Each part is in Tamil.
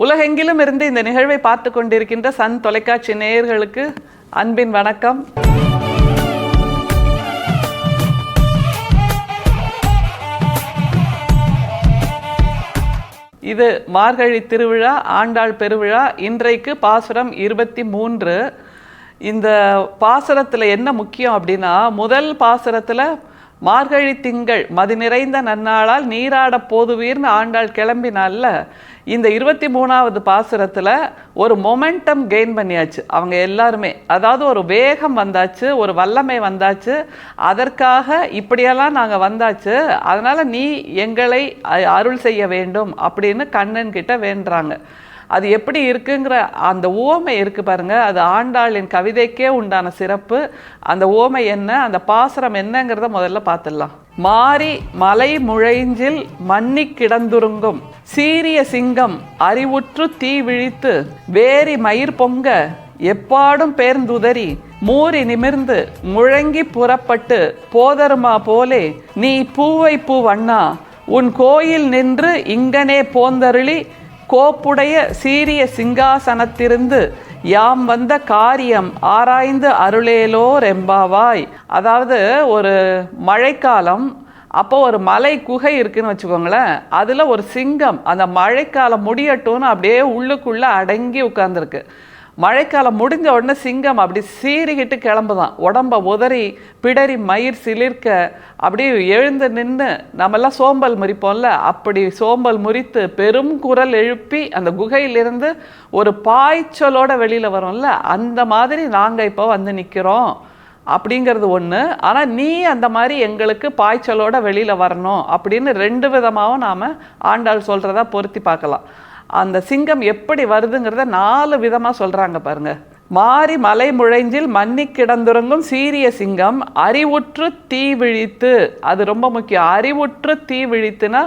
உலகெங்கிலும் இருந்து இந்த நிகழ்வை பார்த்து கொண்டிருக்கின்ற சன் தொலைக்காட்சி நேயர்களுக்கு அன்பின் வணக்கம். இது மார்கழி திருவிழா, ஆண்டாள் பெருவிழா. இன்றைக்கு பாசுரம் 23. இந்த பாசுரத்தில் என்ன முக்கியம் அப்படின்னா, முதல் பாசுரத்தில் மார்கழி திங்கள் மதி நிறைந்த நன்னாளால் நீராட போதுவீர்னு ஆண்டாள் கிளம்பினால, இந்த 23வது பாசுரத்தில் ஒரு மொமெண்டம் கெயின் பண்ணியாச்சு அவங்க எல்லாருமே. அதாவது ஒரு வேகம் வந்தாச்சு, ஒரு வல்லமை வந்தாச்சு. அதற்காக இப்படியெல்லாம் நாங்கள் வந்தாச்சு, அதனால் நீ எங்களை அருள் செய்ய வேண்டும் அப்படின்னு கண்ணன் கிட்ட வேண்டுறாங்க. அது எப்படி இருக்குங்கிற அந்த ஓமை இருக்கு பாருங்க, அது ஆண்டாளின் கவிதைக்கே உண்டான சிறப்பு. அந்த ஓமை என்ன, அந்த பாசுரம் என்னங்கிறத முதல்ல பார்த்துடலாம். மாரி மலை முழைஞ்சில் மன்னி கிடந்துருங்கும் சீரிய சிங்கம் அறிவுற்று தீ விழித்து வேரி மயிர் பொங்க எப்பாடும் பேர்ந்துதறி மூறி நிமிர்ந்து முழங்கி புறப்பட்டு போதருமா போலே நீ பூவை பூ வண்ணா உன் கோயில் நின்று இங்கனே போந்தருளி கோப்புடைய சீரிய சிங்காசனத்திருந்து யாம் வந்த காரியம் ஆராய்ந்து அருளேலோ ரெம்பாவாய். அதாவது ஒரு மழைக்காலம், அப்போ ஒரு மலை குகை இருக்குன்னு வச்சுக்கோங்களேன். அதில் ஒரு சிங்கம் அந்த மழைக்காலம் முடியட்டும்னு அப்படியே உள்ளுக்குள்ளே அடங்கி உட்கார்ந்துருக்கு. மழைக்காலம் முடிஞ்ச உடனே சிங்கம் அப்படி சீறிக்கிட்டு கிளம்புதான், உடம்ப உதறி பிடரி மயிர் சிலிர்க்க அப்படி எழுந்து நின்று, நம்மெல்லாம் சோம்பல் முறிப்போம்ல, அப்படி சோம்பல் முறித்து பெரும் குரல் எழுப்பி அந்த குகையிலிருந்து ஒரு பாய்ச்சலோட வெளியில் வரோம்ல, அந்த மாதிரி நாங்கள் இப்போ வந்து நிற்கிறோம் அப்படிங்கிறது ஒன்று. ஆனால் நீ அந்த மாதிரி எங்களுக்கு பாய்ச்சலோட வெளியில் வரணும் அப்படின்னு ரெண்டு விதமாகவும் நாம் ஆண்டாள் சொல்கிறதா பொருத்தி பார்க்கலாம். அந்த சிங்கம் எப்படி வருதுங்கிறத 4 விதமாக சொல்கிறாங்க பாருங்க. மாரி மலை முழைஞ்சில் மன்னி கிடந்துறங்கும் சீரிய சிங்கம் அறிவுற்று தீ விழித்து. அது ரொம்ப முக்கியம். அறிவுற்று தீ விழித்துனா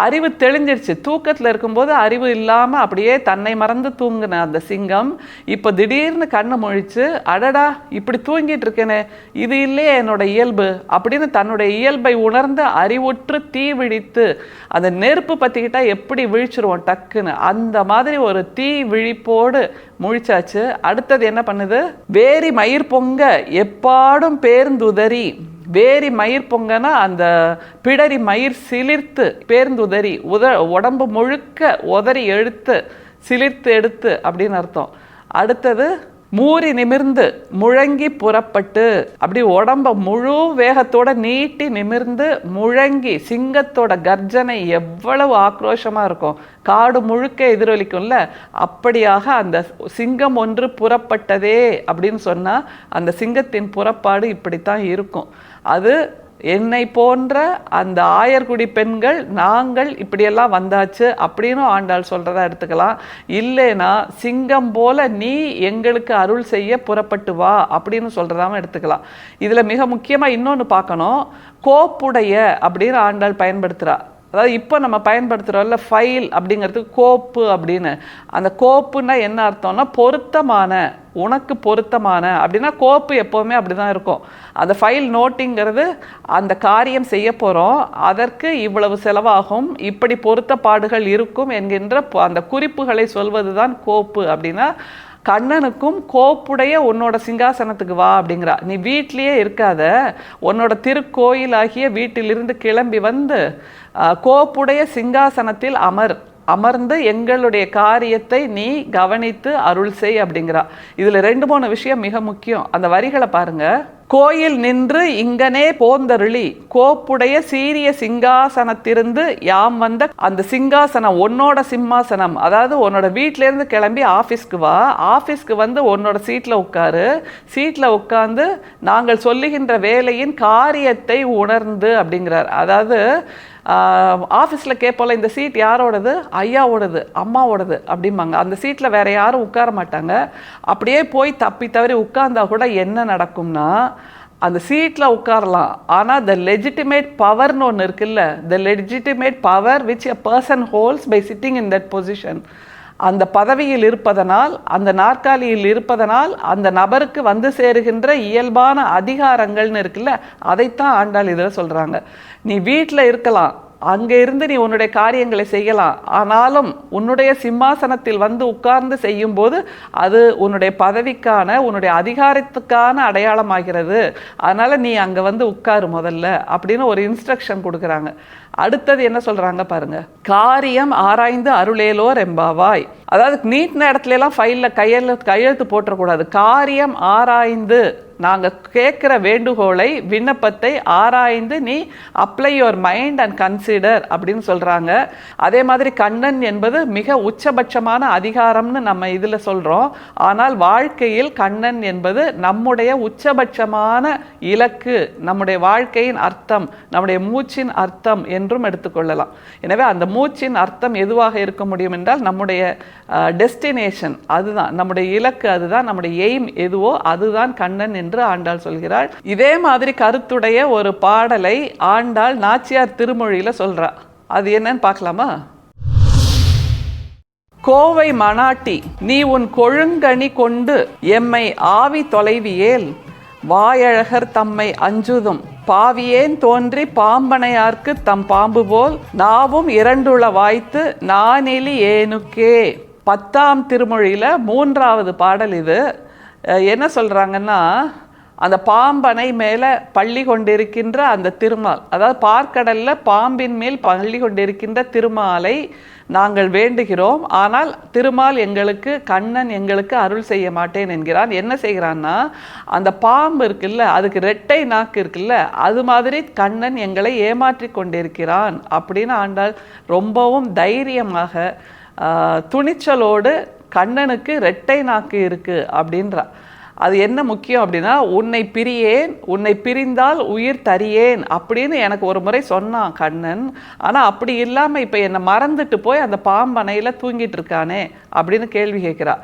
அறிவு தெளிஞ்சிருச்சு. தூக்கத்தில் இருக்கும்போது அறிவு இல்லாமல் அப்படியே தன்னை மறந்து தூங்குன அந்த சிங்கம் இப்போ திடீர்னு கண்ணை முழிச்சு, அடடா இப்படி தூங்கிட்டு இருக்கேனே, இது இல்லையே என்னோட இயல்பு அப்படின்னு தன்னுடைய இயல்பை உணர்ந்து அறிவுற்று தீ விழித்து. அந்த நெருப்பு பற்றிக்கிட்டா எப்படி விழிச்சிருவோம் டக்குன்னு, அந்த மாதிரி ஒரு தீ விழிப்போடு முழிச்சாச்சு. அடுத்தது என்ன பண்ணுது, வேரி மயிர் பொங்க எப்பாடும் பேர்ந்துதறி. வேரி மயிர் பொங்கனா அந்த பிடரி மயிர் சிலிர்த்து, பேர்ந்துதறி உடம்பு முழுக்க உதறி எடுத்து சிலிர்த்து எடுத்து அப்படின்னு அர்த்தம். அடுத்தது மூறி நிமிர்ந்து முழங்கி புறப்பட்டு, அப்படி உடம்ப முழு வேகத்தோட நீட்டி நிமிர்ந்து முழங்கி. சிங்கத்தோட கர்ஜனை எவ்வளவு ஆக்ரோஷமாக இருக்கும், காடு முழுக்க எதிரொலிக்கும்ல, அப்படியாக அந்த சிங்கம் ஒன்று புறப்பட்டதே அப்படின்னு சொன்னால் அந்த சிங்கத்தின் புறப்பாடு இப்படித்தான் இருக்கும். அது என்னை போன்ற அந்த ஆயர்குடி பெண்கள் நாங்கள் இப்படியெல்லாம் வந்தாச்சு அப்படின்னு ஆண்டாள் சொல்கிறதா எடுத்துக்கலாம். இல்லைனா சிங்கம் போல நீ எங்களுக்கு அருள் செய்ய புறப்பட்டு வா அப்படின்னு சொல்கிறதாம எடுத்துக்கலாம். இதில் மிக முக்கியமாக இன்னொன்று பார்க்கணும், கோப்புடைய அப்படின்னு ஆண்டாள் பயன்படுத்துகிறா. அதாவது இப்போ நம்ம பயன்படுத்துகிறோம்ல ஃபைல் அப்படிங்கிறதுக்கு கோப்பு அப்படின்னு. அந்த கோப்புன்னா என்ன அர்த்தம்னா பொருத்தமான, உனக்கு பொருத்தமான அப்படின்னா கோப்பு எப்போவுமே அப்படி தான் இருக்கும். அந்த ஃபைல் நோட்டிங்கிறது அந்த காரியம் செய்ய போகிறோம், அதற்கு இவ்வளவு செலவாகும், இப்படி பொருத்தப்பாடுகள் இருக்கும் என்கின்ற அந்த குறிப்புகளை சொல்வது தான் கோப்பு. அப்படின்னா கண்ணனுக்கும் கோப்புடைய உன்னோட சிங்காசனத்துக்கு வா அப்படிங்கிறா. நீ வீட்லேயே இருக்காத, உன்னோட திருக்கோயிலாகிய வீட்டிலிருந்து கிளம்பி வந்து கோப்புடைய சிங்காசனத்தில் அமர்ந்து எங்களுடைய காரியத்தை நீ கவனித்து அருள் செய் அப்படிங்கிறா. இதில் 2-3 விஷயம் மிக முக்கியம். அந்த வரிகளை பாருங்க. கோயில் நின்று இங்கனே போந்தருளி கோப்புடைய சீரிய சிங்காசனத்திருந்து யாம் வந்த. அந்த சிங்காசனம் உன்னோட சிம்மாசனம், அதாவது உன்னோட வீட்டிலேருந்து கிளம்பி ஆஃபீஸ்க்கு வா, ஆஃபீஸ்க்கு வந்து உன்னோட சீட்டில் உட்காரு, சீட்டில் உட்காந்து நாங்கள் சொல்லுகின்ற வேலையின் காரியத்தை உணர்ந்து அப்படிங்கிறார். அதாவது ஆஃபீஸில் கேட்போல, இந்த சீட் யாரோடது, ஐயாவோடது, அம்மாவோடது அப்படிம்பாங்க. அந்த சீட்டில் வேற யாரும் உட்கார மாட்டாங்க. அப்படியே போய் தப்பி தவறி உட்கார்ந்தா கூட என்ன நடக்கும்னா, அந்த சீட்டில் உட்காரலாம், ஆனால் த லெஜிட்டிமேட் பவர்னு ஒன்று இருக்குல்ல, the legitimate power which a person holds by sitting in that position. அந்த பதவியில் இருப்பதனால், அந்த நாற்காலியில் இருப்பதனால் அந்த நபருக்கு வந்து சேருகின்ற இயல்பான அதிகாரங்கள்னு இருக்குல்ல, அதைத்தான் ஆண்டாள் இதில் சொல்கிறாங்க. நீ வீட்டில் இருக்கலாம், அங்க இருந்து நீ உன்னுடைய காரியங்களை செய்யலாம். ஆனாலும் உன்னுடைய சிம்மாசனத்தில் வந்து உட்கார்ந்து செய்யும் போது அது உன்னுடைய பதவிக்கான, உன்னுடைய அதிகாரத்துக்கான அடையாளமாகிறது. அதனால நீ அங்க வந்து உட்காரு முதல்ல அப்படின்னு ஒரு இன்ஸ்ட்ரக்ஷன் கொடுக்குறாங்க. அடுத்தது என்ன சொல்றாங்க பாருங்க, காரியம் ஆராய்ந்து அருளேலோர் எம்பாவாய். அதாவது நீட்டின இடத்துல எல்லாம் ஃபைல்ல கையெழுத்து போட்டக்கூடாது. காரியம் ஆராய்ந்து, நாங்கள் கேட்குற வேண்டுகோளை, விண்ணப்பத்தை ஆராய்ந்து நீ apply your mind and consider அப்படின்னு சொல்கிறாங்க. அதே மாதிரி கண்ணன் என்பது மிக உச்சபட்சமான அதிகாரம்னு நம்ம இதில் சொல்கிறோம். ஆனால் வாழ்க்கையில் கண்ணன் என்பது நம்முடைய உச்சபட்சமான இலக்கு, நம்முடைய வாழ்க்கையின் அர்த்தம், நம்முடைய மூச்சின் அர்த்தம் என்றும் எடுத்துக்கொள்ளலாம். எனவே அந்த மூச்சின் அர்த்தம் எதுவாக இருக்க முடியும் என்றால் நம்முடைய டெஸ்டினேஷன் அதுதான், நம்முடைய இலக்கு அதுதான், நம்முடைய எய்ம் எதுவோ அதுதான் கண்ணன் என்று ஆண்டாள் சொல்கிறாள். இதே மாதிரி கருத்துடைய ஒரு பாடலை ஆண்டாள் நாச்சியார் திருமொழியில சொல்றா. அது என்னன்னு பார்க்கலாமா? கோவை மணாட்டி நீ உன் கொழுங்கணி கொண்டு எம்மை ஆவி தொலைவியேல், வாயழகர் தம்மை அஞ்சுதும் பாவியேன் தோன்றி பாம்பனையார்க்கு தம் பாம்பு போல், நாவும் இரண்டுள வாய்த்து நானிலி ஏனுக்கே. 10ஆம் திருமொழியில 3வது பாடல் இது. என்ன சொல்றாங்கன்னா, அந்த பாம்பனை மேல பள்ளி கொண்டிருக்கின்ற அந்த திருமால், அதாவது பார்க்கடல்ல பாம்பின் மேல் பள்ளி கொண்டிருக்கின்ற திருமாலை நாங்கள் வேண்டுகிறோம். ஆனால் திருமால் எங்களுக்கு, கண்ணன் எங்களுக்கு அருள் செய்ய மாட்டேன் என்கிறான். என்ன செய்கிறான்னா, அந்த பாம்பு இருக்குல்ல, அதுக்கு ரெட்டை நாக்கு இருக்குல்ல, அது மாதிரி கண்ணன் எங்களை ஏமாற்றி கொண்டிருக்கிறான் அப்படின்னு ஆண்டாள் ரொம்பவும் தைரியமாக துணிச்சலோடு கண்ணனுக்கு ரெட்டை நாக்கு இருக்கு அப்படின்றா. அது என்ன முக்கியம் அப்படின்னா, உன்னை பிரியேன், உன்னை பிரிந்தால் உயிர் தரியேன் அப்படின்னு எனக்கு ஒரு முறை சொன்னான் கண்ணன். ஆனால் அப்படி இல்லாமல் இப்போ என்னை மறந்துட்டு போய் அந்த பாம்பனையில் தூங்கிட்டு இருக்கானே அப்படின்னு கேள்வி கேட்கிறா.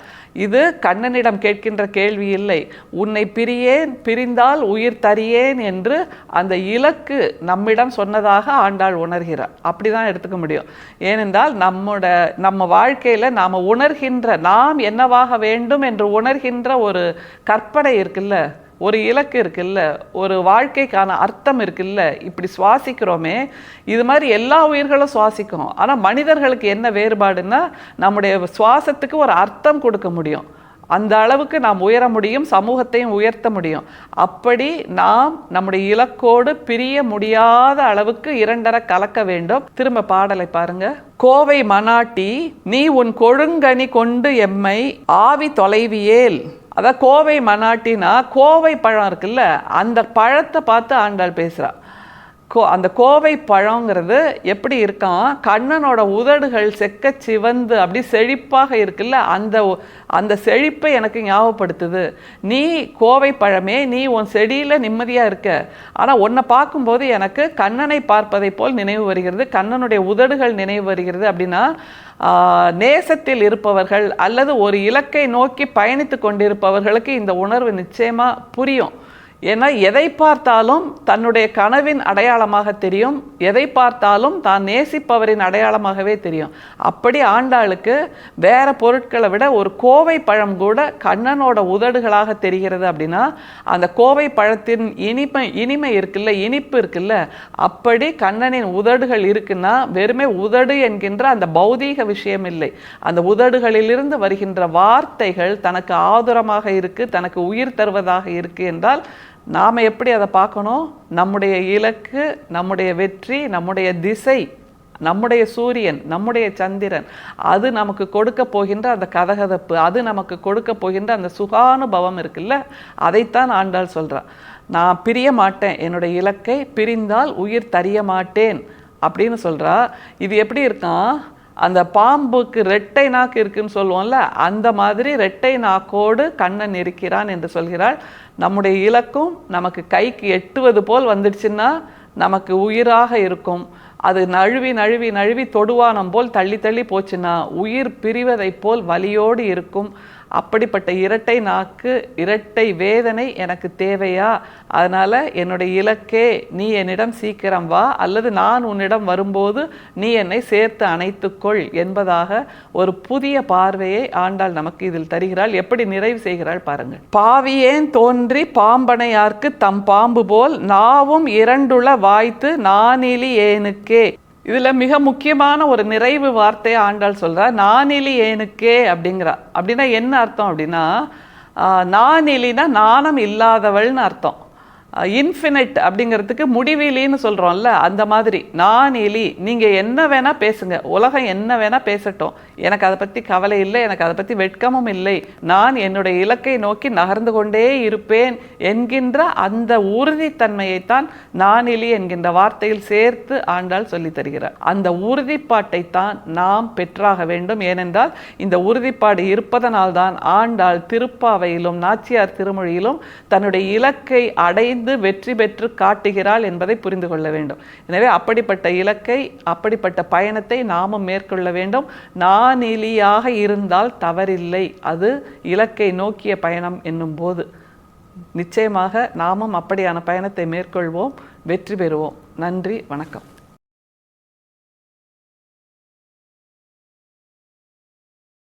இது கண்ணனிடம் கேட்கின்ற கேள்வி இல்லை. உன்னை பிரியேன், பிரிந்தால் உயிர் தரியேன் என்று அந்த இலக்கு நம்மிடம் சொன்னதாக ஆண்டாள் உணர்கிறார். அப்படிதான் எடுத்துக்க முடியும். ஏனென்றால் நம்ம வாழ்க்கையில் நாம் உணர்கின்ற, நாம் என்னவாக வேண்டும் என்று உணர்கின்ற ஒரு கற்பனை இருக்குல்ல, ஒரு இலக்கு இருக்குல்ல, ஒரு வாழ்க்கைக்கான அர்த்தம் இருக்குல்ல. இப்படி சுவாசிக்கிறோமே, இது மாதிரி எல்லா உயிர்களும் சுவாசிக்கும். ஆனால் மனிதர்களுக்கு என்ன வேறுபாடுன்னா, நம்முடைய சுவாசத்துக்கு ஒரு அர்த்தம் கொடுக்க முடியும், அந்த அளவுக்கு நாம் உயர முடியும், சமூகத்தையும் உயர்த்த முடியும். அப்படி நாம் நம்முடைய இலக்கோடு பிரிய முடியாத அளவுக்கு இரண்டர கலக்க வேண்டும். திரும்ப பாடலை பாருங்க. கோவை மணாட்டி நீ உன் கொழுங்கனி கொண்டு எம்மை ஆவி தொலைவியேல். அதான் கோவை மணாட்டினா, கோவை பழம் இருக்குல்ல, அந்த பழத்தை பார்த்து ஆண்டாள் பேசுறா. அந்த கோவை பழங்கிறது எப்படி இருக்கான், கண்ணனோட உதடுகள் செக்க சிவந்து அப்படி செழிப்பாக இருக்குல்ல, அந்த செழிப்பை எனக்கு ஞாபகப்படுத்துது. நீ கோவை பழமே, நீ உன் செடியில் நிம்மதியாக இருக்க, ஆனால் உன்னை பார்க்கும்போது எனக்கு கண்ணனை பார்ப்பதை போல் நினைவு வருகிறது, கண்ணனுடைய உதடுகள் நினைவு வருகிறது. அப்படின்னா நேசத்தில் இருப்பவர்கள் அல்லது ஒரு இலக்கை நோக்கி பயணித்து கொண்டிருப்பவர்களுக்கு இந்த உணர்வு நிச்சயமாக புரியும். ஏன்னா எதை பார்த்தாலும் தன்னுடைய கனவின் அடையாளமாக தெரியும், எதை பார்த்தாலும் தான் நேசிப்பவரின் அடையாளமாகவே தெரியும். அப்படி ஆண்டாளுக்கு வேற பொருட்களை விட ஒரு கோவை பழம் கூட கண்ணனோட உதடுகளாக தெரிகிறது. அப்படின்னா அந்த கோவை பழத்தின் இனிமை இருக்குல்ல, இனிப்பு இருக்குல்ல, அப்படி கண்ணனின் உதடுகள் இருக்குன்னா வெறுமே உதடு என்கின்ற அந்த பௌதீக விஷயம் இல்லை. அந்த உதடுகளிலிருந்து வருகின்ற வார்த்தைகள் தனக்கு ஆதுரமாக இருக்கு, தனக்கு உயிர் தருவதாக இருக்கு என்றால் நாம் எப்படி அதை பார்க்கணும்? நம்முடைய இலக்கு, நம்முடைய வெற்றி, நம்முடைய திசை, நம்முடைய சூரியன், நம்முடைய சந்திரன், அது நமக்கு கொடுக்க போகின்ற அந்த கதகதப்பு, அது நமக்கு கொடுக்க போகின்ற அந்த சுகானுபவம் இருக்குல்ல, அதைத்தான் ஆண்டாள் சொல்கிறான். நான் பிரிய மாட்டேன், என்னுடைய இலக்கை பிரிந்தால் உயிர் தரிய மாட்டேன் அப்படின்னு சொல்கிறா. இது எப்படி இருக்கான், அந்த பாம்புக்கு ரெட்டை நாக்கு இருக்குன்னு சொல்லுவோம்ல, அந்த மாதிரி ரெட்டை நாக்கோடு கண்ணன் இருக்கிறான் என்று சொல்கிறாள். நம்முடைய இலக்கும் நமக்கு கைக்கு எட்டுவது போல் வந்துடுச்சுன்னா நமக்கு உயிராக இருக்கும். அது நழுவி நழுவி நழுவி தொடுவானம் போல் தள்ளி தள்ளி போச்சுன்னா உயிர் பிரிவதை போல் வலியோடு இருக்கும். அப்படிப்பட்ட இரட்டை நாக்கு, இரட்டை வேதனை எனக்கு தேவையா? அதனால் என்னுடைய இலக்கே நீ என்னிடம் சீக்கிரம் வா, அல்லது நான் உன்னிடம் வரும்போது நீ என்னை சேர்த்து அணைத்துக்கொள் என்பதாக ஒரு புதிய பார்வையை ஆண்டாள் நமக்கு இதில் தருகிறாள். எப்படி நிறைவு செய்கிறாள் பாருங்கள். பாவியேன் தோன்றி பாம்பனையார்க்கு தம் பாம்பு போல், நாவும் இரண்டுள வாய்த்து நானிலி ஏனுக்கே. இதில் மிக முக்கியமான ஒரு நிறைவு வார்த்தையை ஆண்டாள் சொல்கிறா, நானிலி ஏனுக்கே அப்படிங்கிறா. அப்படின்னா என்ன அர்த்தம் அப்படின்னா, நானிலினா நாணம் இல்லாதவள்னு அர்த்தம். இன்ஃபினிட் அப்படிங்கிறதுக்கு முடிவிலின்னு சொல்கிறோம்ல, அந்த மாதிரி நான் எலி. நீங்கள் என்ன வேணால் பேசுங்க, உலகம் என்ன வேணால் பேசட்டும், எனக்கு அதை பற்றி கவலை இல்லை, எனக்கு அதை பற்றி வெட்கமும் இல்லை, நான் என்னுடைய இலக்கை நோக்கி நகர்ந்து கொண்டே இருப்பேன் என்கின்ற அந்த உறுதித்தன்மையைத்தான் நான் எலி என்கின்ற வார்த்தையில் சேர்த்து ஆண்டாள் சொல்லி தருகிறார். அந்த உறுதிப்பாட்டைத்தான் நாம் பெற்றாக வேண்டும். ஏனென்றால் இந்த உறுதிப்பாடு இருப்பதனால்தான் ஆண்டாள் திருப்பாவையிலும் நாச்சியார் திருமொழியிலும் தன்னுடைய இலக்கை அடைந்து வெற்றி பெற்று காட்டுகிறாள் என்பதை புரிந்து கொள்ள வேண்டும். எனவே அப்படிப்பட்ட இலக்கை, அப்படிப்பட்ட பயணத்தை நாமும் மேற்கொள்ள வேண்டும். நானிலியாக இருந்தால் தவறில்லை, அது இலக்கை நோக்கிய பயணம் என்னும் போது நிச்சயமாக நாமும் அப்படியான பயணத்தை மேற்கொள்வோம், வெற்றி பெறுவோம். நன்றி, வணக்கம்.